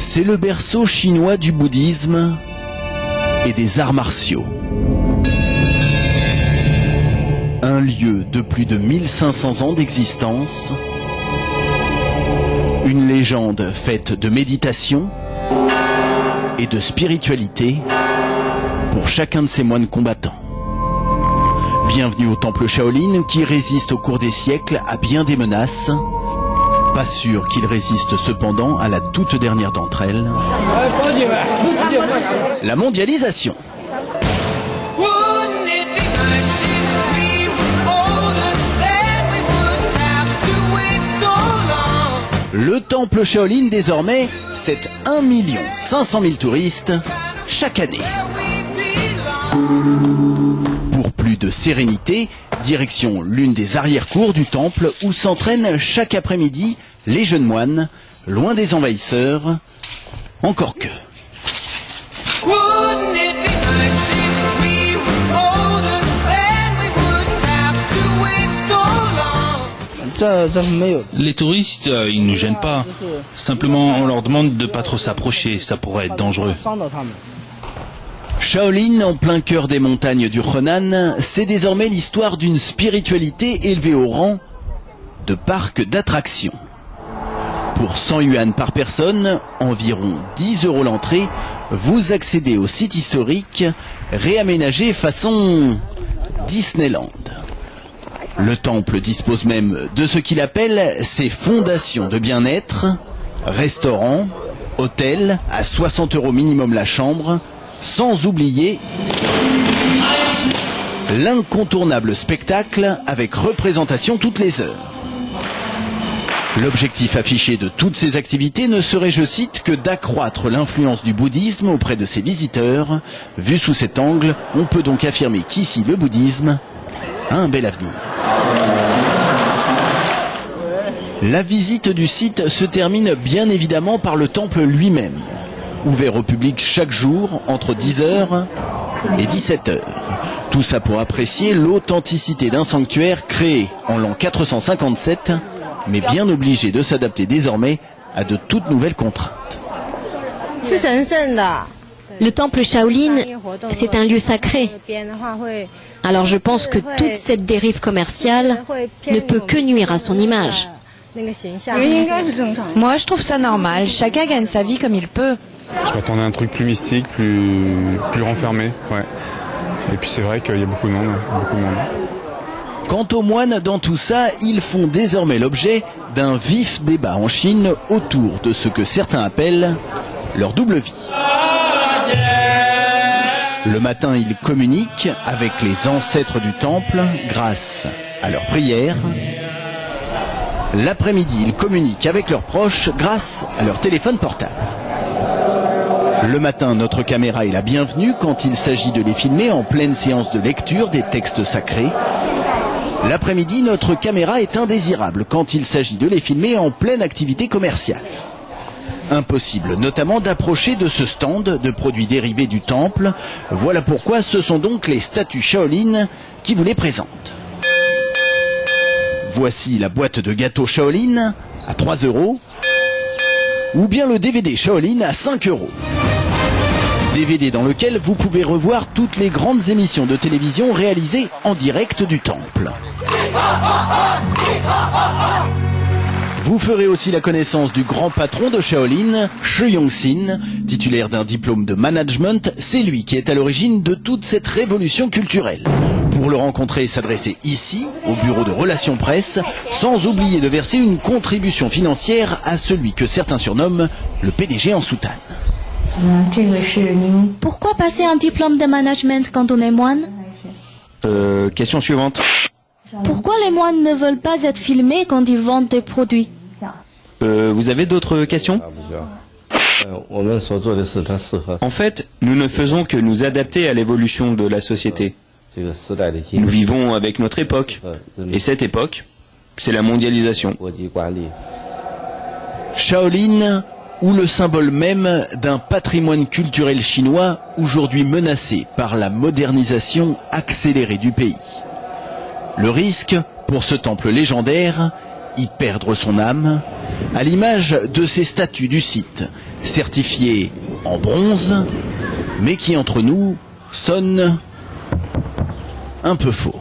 C'est le berceau chinois du bouddhisme et des arts martiaux. Un lieu de plus de 1500 ans d'existence, une légende faite de méditation et de spiritualité pour chacun de ses moines combattants. Bienvenue au temple Shaolin qui résiste au cours des siècles à bien des menaces. Pas sûr qu'il résiste cependant à la toute dernière d'entre elles, la mondialisation. Le temple Shaolin désormais, c'est 1 500 000 touristes chaque année. Pour plus de sérénité, direction l'une des arrière-cours du temple où s'entraînent chaque après-midi les jeunes moines, loin des envahisseurs, encore que. Les touristes, ils nous gênent pas. Simplement, on leur demande de pas trop s'approcher, ça pourrait être dangereux. Shaolin, en plein cœur des montagnes du Henan, c'est désormais l'histoire d'une spiritualité élevée au rang de parc d'attractions. Pour 100 yuan par personne, environ 10 € l'entrée, vous accédez au site historique réaménagé façon Disneyland. Le temple dispose même de ce qu'il appelle ses fondations de bien-être, restaurant, hôtel à 60 € minimum la chambre, sans oublier l'incontournable spectacle avec représentation toutes les heures. L'objectif affiché de toutes ces activités ne serait, je cite, que d'accroître l'influence du bouddhisme auprès de ses visiteurs. Vu sous cet angle, on peut donc affirmer qu'ici le bouddhisme a un bel avenir. La visite du site se termine bien évidemment par le temple lui-même, ouvert au public chaque jour entre 10h et 17h. Tout ça pour apprécier l'authenticité d'un sanctuaire créé en l'an 457, mais bien obligé de s'adapter désormais à de toutes nouvelles contraintes. Le temple Shaolin, c'est un lieu sacré. Alors je pense que toute cette dérive commerciale ne peut que nuire à son image. Moi, je trouve ça normal. Chacun gagne sa vie comme il peut. Je m'attendais à un truc plus mystique, plus renfermé. Ouais. Et puis c'est vrai qu'il y a beaucoup de monde. Quant aux moines dans tout ça, ils font désormais l'objet d'un vif débat en Chine autour de ce que certains appellent leur double vie. Le matin, ils communiquent avec les ancêtres du temple grâce à leurs prières. L'après-midi, ils communiquent avec leurs proches grâce à leur téléphone portable. Le matin, notre caméra est la bienvenue quand il s'agit de les filmer en pleine séance de lecture des textes sacrés. L'après-midi, notre caméra est indésirable quand il s'agit de les filmer en pleine activité commerciale. Impossible notamment d'approcher de ce stand de produits dérivés du temple. Voilà pourquoi ce sont donc les statues Shaolin qui vous les présentent. Voici la boîte de gâteaux Shaolin à 3 € ou bien le DVD Shaolin à 5 €. DVD dans lequel vous pouvez revoir toutes les grandes émissions de télévision réalisées en direct du temple. Vous ferez aussi la connaissance du grand patron de Shaolin, Shi Yongxin, titulaire d'un diplôme de management. C'est lui qui est à l'origine de toute cette révolution culturelle. Pour le rencontrer et s'adresser ici, au bureau de relations presse, sans oublier de verser une contribution financière à celui que certains surnomment le PDG en soutane. Pourquoi passer un diplôme de management quand on est moine? Question suivante. Pourquoi les moines ne veulent pas être filmés quand ils vendent des produits? Vous avez d'autres questions? En fait, nous ne faisons que nous adapter à l'évolution de la société. Nous vivons avec notre époque. Et cette époque, c'est la mondialisation. Shaolin, ou le symbole même d'un patrimoine culturel chinois aujourd'hui menacé par la modernisation accélérée du pays. Le risque, pour ce temple légendaire, y perdre son âme, à l'image de ces statues du site, certifiées en bronze, mais qui entre nous sonnent un peu faux.